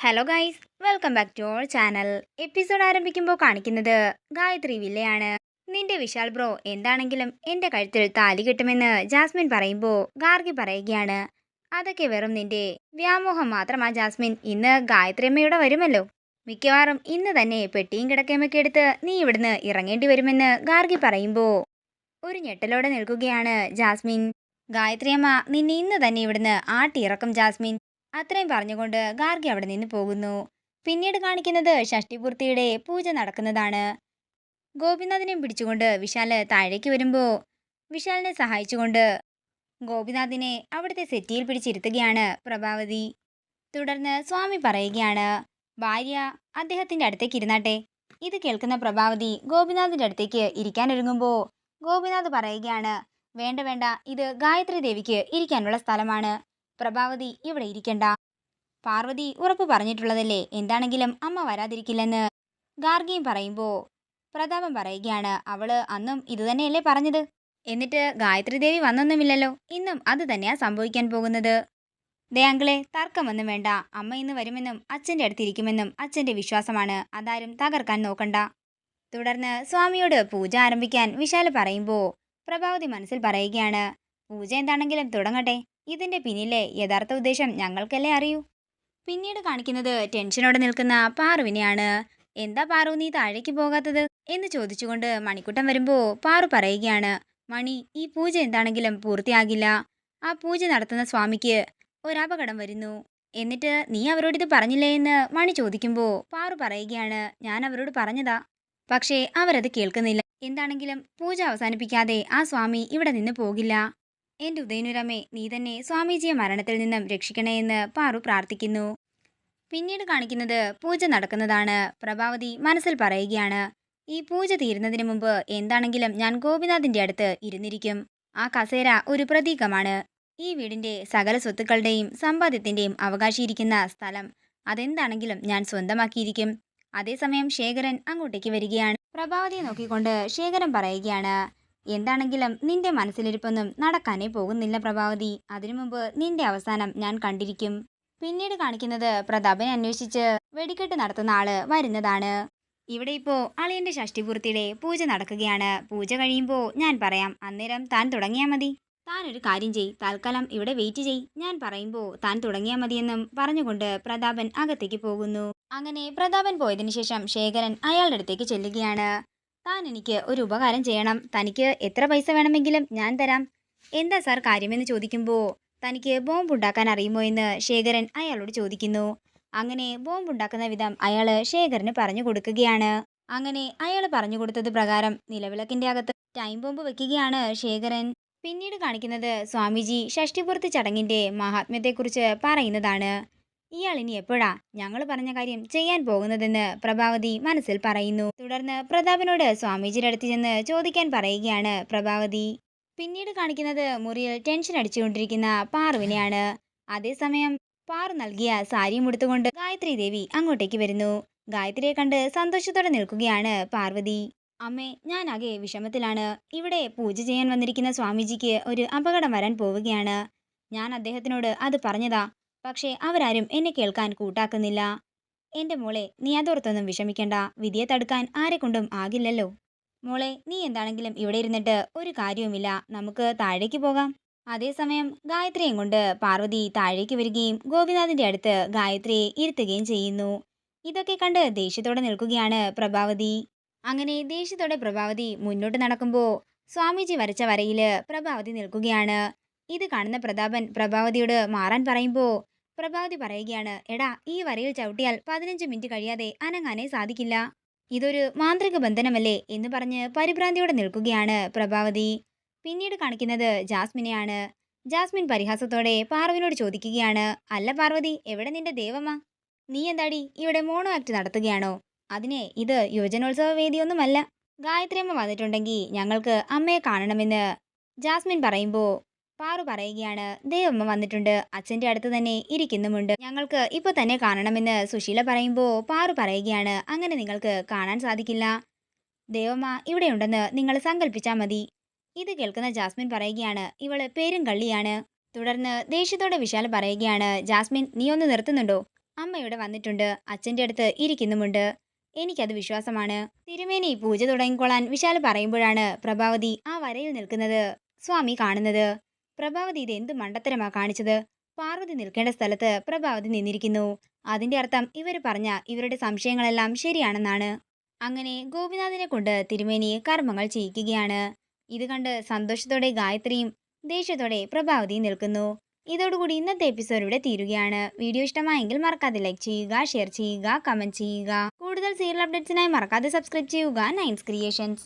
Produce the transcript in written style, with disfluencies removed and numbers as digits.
Hello guys, welcome back to our channel. Episode ആരംഭിക്കുമ്പോൾ കാണിക്കുന്നത് ഗായത്രി വില്ലയാണ്. നിന്റെ വിശാൽ ബ്രോ എന്താണെങ്കിലും എൻ്റെ കഴുത്തിൽ താലി കെട്ടുമെന്ന് ജാസ്മിൻ പറയുമ്പോൾ ഗാർഗി പറയുകയാണ്, അതൊക്കെ വെറും നിന്റെ വ്യാമോഹം മാത്രമാ ജാസ്മിൻ. ഇന്ന് ഗായത്രി അമ്മയുടെ വരുമല്ലോ, മിക്കവാറും ഇന്ന് തന്നെ പെട്ടിയും കിടക്കയുമൊക്കെ എടുത്ത് നീ ഇവിടുന്ന് ഇറങ്ങേണ്ടി വരുമെന്ന് ഗാർഗി പറയുമ്പോൾ ഒരു ഞെട്ടലോടെ നിൽക്കുകയാണ് ജാസ്മിൻ. ഗായത്രി അമ്മ നിന്നെ ഇന്ന് തന്നെ ഇവിടുന്ന് ആട്ടിയിറക്കും ജാസ്മിൻ. അത്രയും പറഞ്ഞുകൊണ്ട് ഗാർഗി അവിടെ നിന്ന് പോകുന്നു. പിന്നീട് കാണിക്കുന്നത് ഷഷ്ടിപൂർത്തിയുടെ പൂജ നടക്കുന്നതാണ്. ഗോപിനാഥിനെ പിടിച്ചുകൊണ്ട് വിശാല് താഴേക്ക് വരുമ്പോൾ വിശാലിനെ സഹായിച്ചുകൊണ്ട് ഗോപിനാഥിനെ അവിടുത്തെ സെറ്റിയിൽ പിടിച്ചിരുത്തുകയാണ് പ്രഭാവതി. തുടർന്ന് സ്വാമി പറയുകയാണ്, ഭാര്യ അദ്ദേഹത്തിന്റെ അടുത്തേക്ക് ഇരുന്നാട്ടെ. ഇത് കേൾക്കുന്ന പ്രഭാവതി ഗോപിനാഥിന്റെ അടുത്തേക്ക് ഇരിക്കാനൊരുങ്ങുമ്പോൾ ഗോപിനാഥ് പറയുകയാണ്, വേണ്ട വേണ്ട, ഇത് ഗായത്രി ദേവിക്ക് ഇരിക്കാനുള്ള സ്ഥലമാണ്. പ്രഭാവതി ഇവിടെ ഇരിക്കണ്ട. പാർവതി ഉറപ്പ് പറഞ്ഞിട്ടുള്ളതല്ലേ, എന്താണെങ്കിലും അമ്മ വരാതിരിക്കില്ലെന്ന് ഗാർഗിയും പറയുമ്പോൾ പ്രതാപൻ പറയുകയാണ്, അവള് അന്നും ഇതുതന്നെയല്ലേ പറഞ്ഞത്. എന്നിട്ട് ഗായത്രി ദേവി വന്നൊന്നുമില്ലല്ലോ. ഇന്നും അത് തന്നെയാ സംഭവിക്കാൻ പോകുന്നത്. ദേ അങ്കിളെ, തർക്കമൊന്നും വേണ്ട. അമ്മ ഇന്ന് വരുമെന്നും അച്ഛൻ്റെ അടുത്തിരിക്കുമെന്നും അച്ഛൻ്റെ വിശ്വാസമാണ്. അതാരും തകർക്കാൻ നോക്കണ്ട. തുടർന്ന് സ്വാമിയോട് പൂജ ആരംഭിക്കാൻ വിശാല് പറയുമ്പോൾ പ്രഭാവതി മനസ്സിൽ പറയുകയാണ്, പൂജ എന്താണെങ്കിലും തുടങ്ങട്ടെ. ഇതിന്റെ പിന്നിലെ യഥാർത്ഥ ഉദ്ദേശം ഞങ്ങൾക്കല്ലേ അറിയൂ. പിന്നീട് കാണിക്കുന്നത് ടെൻഷനോടെ നിൽക്കുന്ന പാറുവിനെയാണ്. എന്താ പാറു, നീ താഴേക്ക് പോകാത്തത് എന്ന് ചോദിച്ചുകൊണ്ട് മണിക്കുട്ടൻ വരുമ്പോൾ പാറു പറയുകയാണ്, മണി, ഈ പൂജ എന്താണെങ്കിലും പൂർത്തിയാകില്ല. ആ പൂജ നടത്തുന്ന സ്വാമിക്ക് ഒരപകടം വരുന്നു. എന്നിട്ട് നീ അവരോട് ഇത് പറഞ്ഞില്ലേ എന്ന് മണി ചോദിക്കുമ്പോൾ പാറു പറയുകയാണ്, ഞാൻ അവരോട് പറഞ്ഞതാ, പക്ഷേ അവരത് കേൾക്കുന്നില്ല. എന്താണെങ്കിലും പൂജ അവസാനിപ്പിക്കാതെ ആ സ്വാമി ഇവിടെ നിന്ന് പോകില്ല. എന്റെ ഉദയനുരമേ, നീ തന്നെ സ്വാമിജിയെ മരണത്തിൽ നിന്നും രക്ഷിക്കണേ എന്ന് പാറു പ്രാർത്ഥിക്കുന്നു. പിന്നീട് കാണിക്കുന്നത് പൂജ നടക്കുന്നതാണ്. പ്രഭാവതി മനസ്സിൽ പറയുകയാണ്, ഈ പൂജ തീരുന്നതിന് മുമ്പ് എന്താണെങ്കിലും ഞാൻ ഗോപിനാഥിന്റെ അടുത്ത് ഇരുന്നിരിക്കും. ആ കസേര ഒരു പ്രതീകമാണ്. ഈ വീടിന്റെ സകല സ്വത്തുക്കളുടെയും സമ്പാദ്യത്തിന്റെയും അവകാശിയിരിക്കുന്ന സ്ഥലം അതെന്താണെങ്കിലും ഞാൻ സ്വന്തമാക്കിയിരിക്കും. അതേസമയം ശേഖരൻ അങ്ങോട്ടേക്ക് വരികയാണ്. പ്രഭാവതിയെ നോക്കിക്കൊണ്ട് ശേഖരൻ പറയുകയാണ്, എന്താണെങ്കിലും നിന്റെ മനസ്സിലിരിപ്പൊന്നും നടക്കാനേ പോകുന്നില്ല പ്രഭാവതി. അതിനു മുമ്പ് നിന്റെ അവസാനം ഞാൻ കണ്ടിരിക്കും. പിന്നീട് കാണിക്കുന്നത് പ്രതാപനെ അന്വേഷിച്ച് വെടിക്കെട്ട് നടത്തുന്ന ആള് വരുന്നതാണ്. ഇവിടെ ഇപ്പോ അളിയന്റെ ഷഷ്ടിപൂർത്തിയുടെ പൂജ നടക്കുകയാണ്. പൂജ കഴിയുമ്പോൾ ഞാൻ പറയാം, അന്നേരം താൻ തുടങ്ങിയാൽ മതി. താൻ ഒരു കാര്യം ചെയ്, തൽക്കാലം ഇവിടെ വെയിറ്റ് ചെയ്. ഞാൻ പറയുമ്പോൾ താൻ തുടങ്ങിയാൽ മതിയെന്നും പറഞ്ഞുകൊണ്ട് പ്രതാപൻ അകത്തേക്ക് പോകുന്നു. അങ്ങനെ പ്രതാപൻ പോയതിനു ശേഷം ശേഖരൻ അയാളുടെ അടുത്തേക്ക് ചെല്ലുകയാണ്. താൻ എനിക്ക് ഒരു ഉപകാരം ചെയ്യണം. തനിക്ക് എത്ര പൈസ വേണമെങ്കിലും ഞാൻ തരാം. എന്താ സാർ കാര്യമെന്ന് ചോദിക്കുമ്പോൾ തനിക്ക് ബോംബ് ഉണ്ടാക്കാൻ അറിയുമോ എന്ന് ശേഖരൻ അയാളോട് ചോദിക്കുന്നു. അങ്ങനെ ബോംബ് ഉണ്ടാക്കുന്ന വിധം അയാള് ശേഖരന് പറഞ്ഞു കൊടുക്കുകയാണ്. അങ്ങനെ അയാൾ പറഞ്ഞു കൊടുത്തത് പ്രകാരം നിലവിളക്കിന്റെ അകത്ത് ടൈം ബോംബ് വെക്കുകയാണ് ശേഖരൻ. പിന്നീട് കാണിക്കുന്നത് സ്വാമിജി ഷഷ്ടിപൂർത്തി ചടങ്ങിന്റെ മഹാത്മ്യത്തെക്കുറിച്ച് പറയുന്നതാണ്. ഇയാൾ ഇനി എപ്പോഴാ ഞങ്ങൾ പറഞ്ഞ കാര്യം ചെയ്യാൻ പോകുന്നതെന്ന് പ്രഭാവതി മനസ്സിൽ പറയുന്നു. തുടർന്ന് പ്രതാപനോട് സ്വാമിജിയുടെ അടുത്ത് ചെന്ന് ചോദിക്കാൻ പറയുകയാണ് പ്രഭാവതി. പിന്നീട് കാണിക്കുന്നത് മുറിയിൽ ടെൻഷൻ അടിച്ചുകൊണ്ടിരിക്കുന്ന പാറുവിനെയാണ്. അതേസമയം പാറു നൽകിയ സാരിയും ഉടുത്തുകൊണ്ട് ഗായത്രി ദേവി അങ്ങോട്ടേക്ക് വരുന്നു. ഗായത്രിയെ കണ്ട് സന്തോഷത്തോടെ നിൽക്കുകയാണ് പാർവതി. അമ്മേ, ഞാൻ ആകെ വിഷമത്തിലാണ്. ഇവിടെ പൂജ ചെയ്യാൻ വന്നിരിക്കുന്ന സ്വാമിജിക്ക് ഒരു അപകടം വരാൻ പോവുകയാണ്. ഞാൻ അദ്ദേഹത്തിനോട് അത് പറഞ്ഞതാ, പക്ഷേ അവരാരും എന്നെ കേൾക്കാൻ കൂട്ടാക്കുന്നില്ല. എന്റെ മോളെ, നീ അതോർത്തൊന്നും വിഷമിക്കണ്ട. വിധിയെ തടുക്കാൻ ആരെക്കൊണ്ടും ആകില്ലല്ലോ. മോളെ, നീ എന്താണെങ്കിലും ഇവിടെ ഇരുന്നിട്ട് ഒരു കാര്യവുമില്ല. നമുക്ക് താഴേക്ക് പോകാം. അതേസമയം ഗായത്രിയും കൊണ്ട് പാർവതി താഴേക്ക് വരികയും ഗോപിനാഥിന്റെ അടുത്ത് ഗായത്രിയെ ഇരുത്തുകയും ചെയ്യുന്നു. ഇതൊക്കെ കണ്ട് ദേഷ്യത്തോടെ നിൽക്കുകയാണ് പ്രഭാവതി. അങ്ങനെ ദേഷ്യത്തോടെ പ്രഭാവതി മുന്നോട്ട് നടക്കുമ്പോൾ സ്വാമിജി വരച്ച വരയില് പ്രഭാവതി നിൽക്കുകയാണ്. ഇത് കാണുന്ന പ്രതാപൻ പ്രഭാവതിയോട് മാറാൻ പറയുമ്പോൾ പ്രഭാവതി പറയുകയാണ്, എടാ, ഈ വരയിൽ ചവിട്ടിയാൽ 15 മിനിറ്റ് കഴിയാതെ അനങ്ങാനേ സാധിക്കില്ല. ഇതൊരു മാന്ത്രിക ബന്ധനമല്ലേ എന്ന് പറഞ്ഞ് പരിഭ്രാന്തിയോടെ നിൽക്കുകയാണ് പ്രഭാവതി. പിന്നീട് കാണിക്കുന്നത് ജാസ്മിനെയാണ്. ജാസ്മിൻ പരിഹാസത്തോടെ പാർവിനോട് ചോദിക്കുകയാണ്, അല്ല പാർവതി, എവിടെ നിന്റെ ദേവമ്മ? നീ എന്താടി ഇവിടെ മോണോ ആക്ട് നടത്തുകയാണോ? അതിനെ ഇത് യുവജനോത്സവ വേദിയൊന്നുമല്ല. ഗായത്രിയമ്മ വന്നിട്ടുണ്ടെങ്കിൽ ഞങ്ങൾക്ക് അമ്മയെ കാണണമെന്ന് ജാസ്മിൻ പറയുമ്പോൾ പാറു പറയുകയാണ്, ദേവമ്മ വന്നിട്ടുണ്ട്, അച്ഛൻ്റെ അടുത്ത് തന്നെ ഇരിക്കുന്നുമുണ്ട്. ഞങ്ങൾക്ക് ഇപ്പോൾ തന്നെ കാണണമെന്ന് സുശീല പറയുമ്പോൾ പാറു പറയുകയാണ്, അങ്ങനെ നിങ്ങൾക്ക് കാണാൻ സാധിക്കില്ല. ദേവമ്മ ഇവിടെ ഉണ്ടെന്ന് നിങ്ങൾ സങ്കല്പിച്ചാൽ മതി. ഇത് കേൾക്കുന്ന ജാസ്മിൻ പറയുകയാണ്, ഇവള് പേരും കള്ളിയാണ്. തുടർന്ന് ദേഷ്യത്തോടെ വിശാൽ പറയുകയാണ്, ജാസ്മിൻ, നീ ഒന്ന് നിർത്തുന്നുണ്ടോ? അമ്മ ഇവിടെ വന്നിട്ടുണ്ട്, അച്ഛൻ്റെ അടുത്ത് ഇരിക്കുന്നുമുണ്ട്. എനിക്കത് വിശ്വാസമാണ്. തിരുമേനി പൂജ തുടങ്ങിക്കൊള്ളാൻ വിശാൽ പറയുമ്പോഴാണ് പ്രഭാവതി ആ വരയിൽ നിൽക്കുന്നത് സ്വാമി കാണുന്നത്. പ്രഭാവതി ഇത് എന്ത് മണ്ടത്തരമാ കാണിച്ചത്? പാർവതി നിൽക്കേണ്ട സ്ഥലത്ത് പ്രഭാവതി നിന്നിരിക്കുന്നു. അതിന്റെ അർത്ഥം ഇവർ പറഞ്ഞ ഇവരുടെ സംശയങ്ങളെല്ലാം ശരിയാണെന്നാണ്. അങ്ങനെ ഗോപിനാഥിനെ കൊണ്ട് തിരുമേനി കർമ്മങ്ങൾ ചെയ്യിക്കുകയാണ്. ഇത് കണ്ട് സന്തോഷത്തോടെ ഗായത്രിയും ദേഷ്യത്തോടെ പ്രഭാവതിയും നിൽക്കുന്നു. ഇതോടുകൂടി ഇന്നത്തെ എപ്പിസോഡ് ഇവിടെ തീരുകയാണ്. വീഡിയോ ഇഷ്ടമായെങ്കിൽ മറക്കാതെ ലൈക്ക് ചെയ്യുക, ഷെയർ ചെയ്യുക, കമന്റ് ചെയ്യുക. കൂടുതൽ സീരിയൽ അപ്ഡേറ്റ്സിനായി മറക്കാതെ സബ്സ്ക്രൈബ് ചെയ്യുക നയൻസ് ക്രിയേഷൻസ്.